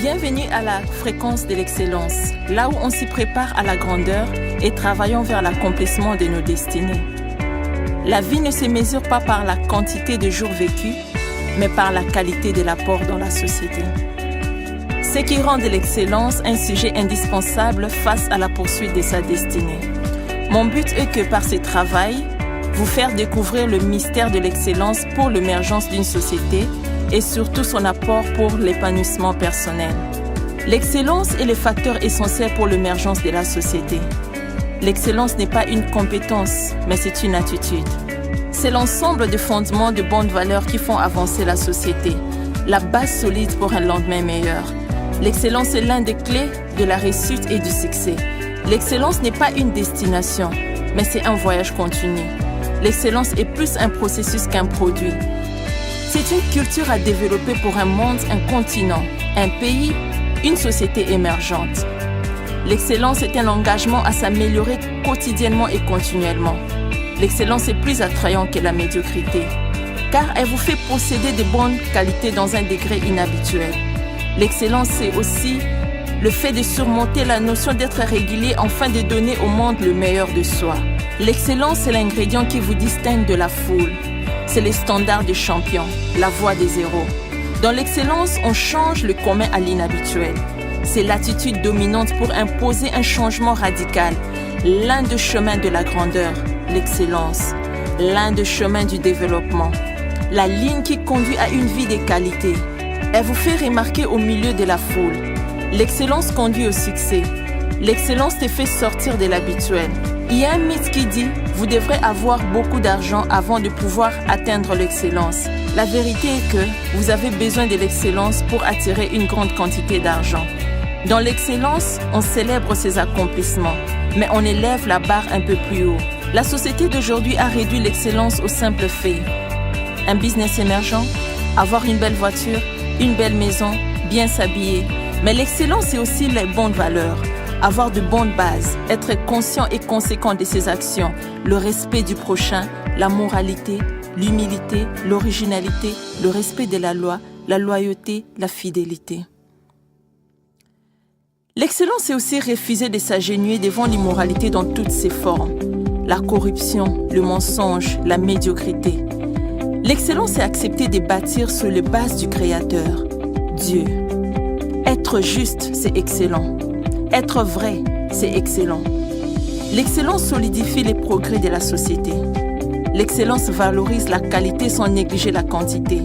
Bienvenue à la fréquence de l'excellence, là où on s'y prépare à la grandeur et travaillons vers l'accomplissement de nos destinées. La vie ne se mesure pas par la quantité de jours vécus, mais par la qualité de l'apport dans la société. Ce qui rend de l'excellence un sujet indispensable face à la poursuite de sa destinée. Mon but est que par ce travail, vous faire découvrir le mystère de l'excellence pour l'émergence d'une société et surtout son apport pour l'épanouissement personnel. L'excellence est le facteur essentiel pour l'émergence de la société. L'excellence n'est pas une compétence, mais c'est une attitude. C'est l'ensemble de fondements de bonnes valeurs qui font avancer la société, la base solide pour un lendemain meilleur. L'excellence est l'un des clés de la réussite et du succès. L'excellence n'est pas une destination, mais c'est un voyage continu. L'excellence est plus un processus qu'un produit. C'est une culture à développer pour un monde, un continent, un pays, une société émergente. L'excellence est un engagement à s'améliorer quotidiennement et continuellement. L'excellence est plus attrayante que la médiocrité, car elle vous fait posséder de bonnes qualités dans un degré inhabituel. L'excellence, c'est aussi le fait de surmonter la notion d'être régulier afin de donner au monde le meilleur de soi. L'excellence, c'est l'ingrédient qui vous distingue de la foule. C'est les standards des champions, la voie des héros. Dans l'excellence, on change le commun à l'inhabituel. C'est l'attitude dominante pour imposer un changement radical. L'un des chemins de la grandeur, l'excellence. L'un des chemins du développement. La ligne qui conduit à une vie de qualité. Elle vous fait remarquer au milieu de la foule. L'excellence conduit au succès. L'excellence te fait sortir de l'habituel. Il y a un mythe qui dit « Vous devrez avoir beaucoup d'argent avant de pouvoir atteindre l'excellence ». La vérité est que vous avez besoin de l'excellence pour attirer une grande quantité d'argent. Dans l'excellence, on célèbre ses accomplissements, mais on élève la barre un peu plus haut. La société d'aujourd'hui a réduit l'excellence au simple fait. Un business émergent, avoir une belle voiture, une belle maison, bien s'habiller. Mais l'excellence, c'est aussi les bonnes valeurs. Avoir de bonnes bases, être conscient et conséquent de ses actions, le respect du prochain, la moralité, l'humilité, l'originalité, le respect de la loi, la loyauté, la fidélité. L'excellence, c'est aussi refuser de s'agenouiller devant l'immoralité dans toutes ses formes. La corruption, le mensonge, la médiocrité. L'excellence, c'est accepter de bâtir sur les bases du Créateur, Dieu. Être juste, c'est excellent. Être vrai, c'est excellent. L'excellence solidifie les progrès de la société. L'excellence valorise la qualité sans négliger la quantité.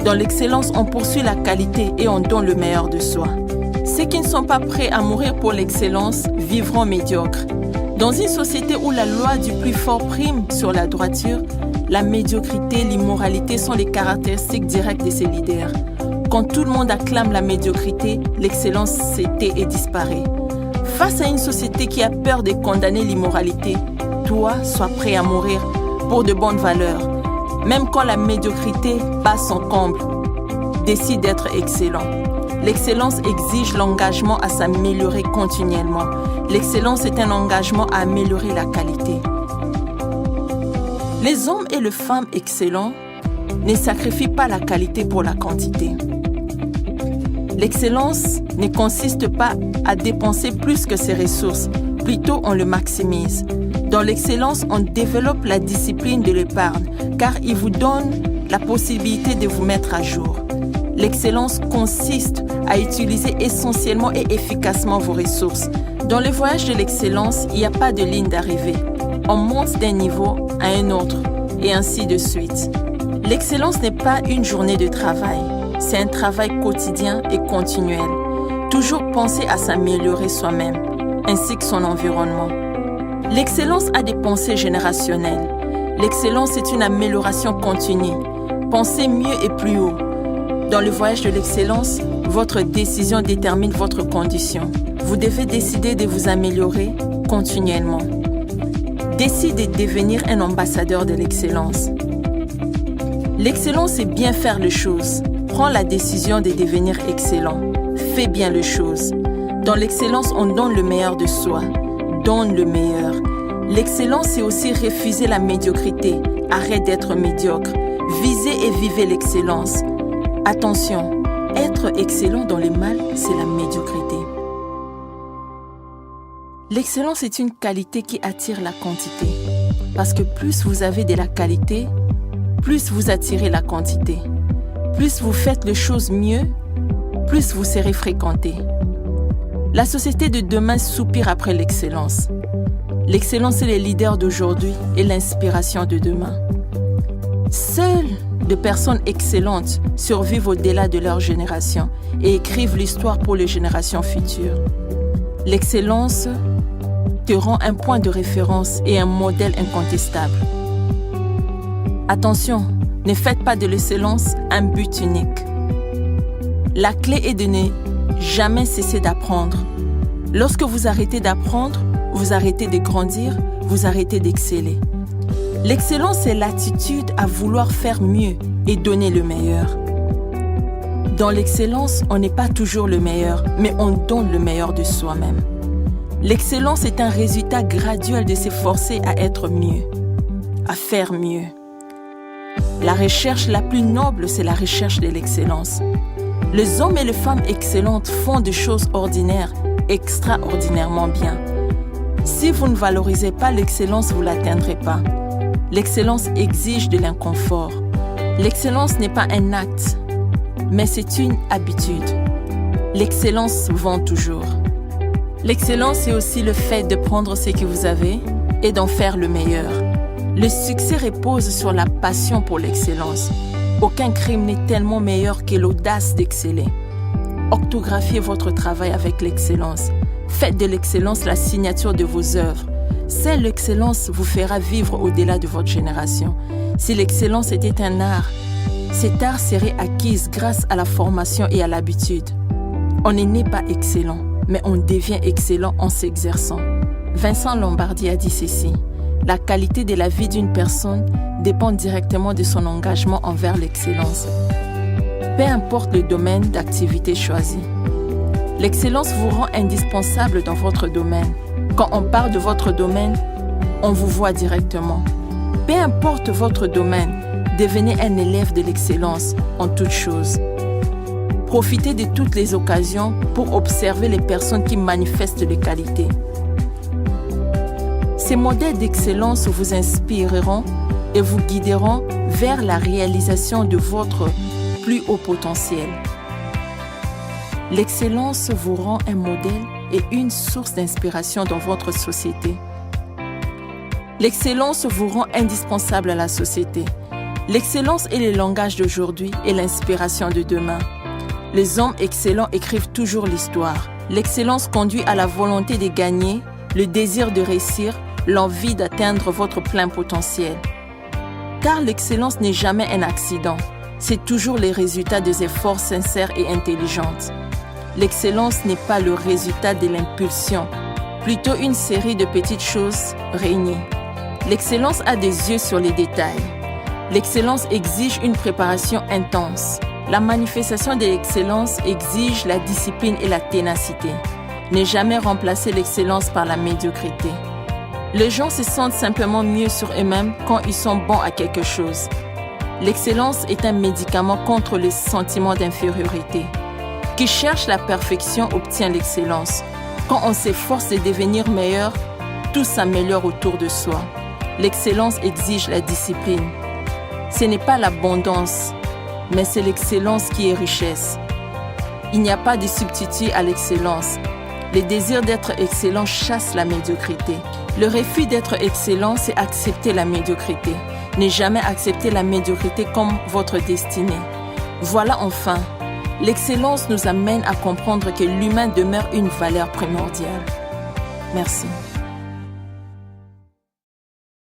Dans l'excellence, on poursuit la qualité et on donne le meilleur de soi. Ceux qui ne sont pas prêts à mourir pour l'excellence vivront médiocres. Dans une société où la loi du plus fort prime sur la droiture, la médiocrité, l'immoralité sont les caractéristiques directes de ces leaders. Quand tout le monde acclame la médiocrité, l'excellence s'éteint et disparaît. Face à une société qui a peur de condamner l'immoralité, toi, sois prêt à mourir pour de bonnes valeurs. Même quand la médiocrité bat son comble, décide d'être excellent. L'excellence exige l'engagement à s'améliorer continuellement. L'excellence est un engagement à améliorer la qualité. Les hommes et les femmes excellents ne sacrifient pas la qualité pour la quantité. L'excellence ne consiste pas à dépenser plus que ses ressources, plutôt on le maximise. Dans l'excellence, on développe la discipline de l'épargne, car il vous donne la possibilité de vous mettre à jour. L'excellence consiste à utiliser essentiellement et efficacement vos ressources. Dans le voyage de l'excellence, il n'y a pas de ligne d'arrivée. On monte d'un niveau à un autre, et ainsi de suite. L'excellence n'est pas une journée de travail. C'est un travail quotidien et continuel. Toujours penser à s'améliorer soi-même, ainsi que son environnement. L'excellence a des pensées générationnelles. L'excellence est une amélioration continue. Pensez mieux et plus haut. Dans le voyage de l'excellence, votre décision détermine votre condition. Vous devez décider de vous améliorer continuellement. Décidez de devenir un ambassadeur de l'excellence. L'excellence, c'est bien faire les choses. Prends la décision de devenir excellent. Fais bien les choses. Dans l'excellence, on donne le meilleur de soi. Donne le meilleur. L'excellence, c'est aussi refuser la médiocrité. Arrête d'être médiocre. Visez et vivez l'excellence. Attention, Être excellent dans le mal, c'est la médiocrité. L'excellence est une qualité qui attire la quantité. Parce que plus vous avez de la qualité, plus vous attirez la quantité. Plus vous faites les choses mieux, plus vous serez fréquenté. La société de demain soupire après l'excellence. L'excellence est le leader d'aujourd'hui et l'inspiration de demain. Seules des personnes excellentes survivent au-delà de leur génération et écrivent l'histoire pour les générations futures. L'excellence te rend un point de référence et un modèle incontestable. Attention, ne faites pas de l'excellence un but unique. La clé est de ne jamais cesser d'apprendre. Lorsque vous arrêtez d'apprendre, vous arrêtez de grandir, vous arrêtez d'exceller. L'excellence, c'est l'attitude à vouloir faire mieux et donner le meilleur. Dans l'excellence, on n'est pas toujours le meilleur, mais on donne le meilleur de soi-même. L'excellence est un résultat graduel de s'efforcer à être mieux, à faire mieux. La recherche la plus noble, c'est la recherche de l'excellence. Les hommes et les femmes excellentes font des choses ordinaires, extraordinairement bien. Si vous ne valorisez pas l'excellence, vous ne l'atteindrez pas. L'excellence exige de l'inconfort. L'excellence n'est pas un acte, mais c'est une habitude. L'excellence vend toujours. L'excellence, c'est aussi le fait de prendre ce que vous avez et d'en faire le meilleur. Le succès repose sur la passion pour l'excellence. Aucun crime n'est tellement meilleur que l'audace d'exceller. Orthographiez votre travail avec l'excellence. Faites de l'excellence la signature de vos œuvres. Seule l'excellence vous fera vivre au-delà de votre génération. Si l'excellence était un art, cet art serait acquis grâce à la formation et à l'habitude. On n'est né pas excellent, mais on devient excellent en s'exerçant. Vincent Lombardi a dit ceci: la qualité de la vie d'une personne dépend directement de son engagement envers l'excellence. Peu importe le domaine d'activité choisi. L'excellence vous rend indispensable dans votre domaine. Quand on parle de votre domaine, on vous voit directement. Peu importe votre domaine, devenez un élève de l'excellence en toutes choses. Profitez de toutes les occasions pour observer les personnes qui manifestent les qualités. Ces modèles d'excellence vous inspireront et vous guideront vers la réalisation de votre plus haut potentiel. L'excellence vous rend un modèle et une source d'inspiration dans votre société. L'excellence vous rend indispensable à la société. L'excellence est le langage d'aujourd'hui et l'inspiration de demain. Les hommes excellents écrivent toujours l'histoire. L'excellence conduit à la volonté de gagner, le désir de réussir, l'envie d'atteindre votre plein potentiel. Car l'excellence n'est jamais un accident. C'est toujours le résultat des efforts sincères et intelligents. L'excellence n'est pas le résultat de l'impulsion, plutôt une série de petites choses réunies. L'excellence a des yeux sur les détails. L'excellence exige une préparation intense. La manifestation de l'excellence exige la discipline et la ténacité. Ne jamais remplacer l'excellence par la médiocrité. Les gens se sentent simplement mieux sur eux-mêmes quand ils sont bons à quelque chose. L'excellence est un médicament contre le sentiment d'infériorité. Qui cherche la perfection obtient l'excellence. Quand on s'efforce de devenir meilleur, tout s'améliore autour de soi. L'excellence exige la discipline. Ce n'est pas l'abondance, mais c'est l'excellence qui est richesse. Il n'y a pas de substitut à l'excellence. Le désir d'être excellent chasse la médiocrité. Le refus d'être excellent, c'est accepter la médiocrité. Ne jamais accepter la médiocrité comme votre destinée. Voilà enfin, l'excellence nous amène à comprendre que l'humain demeure une valeur primordiale. Merci.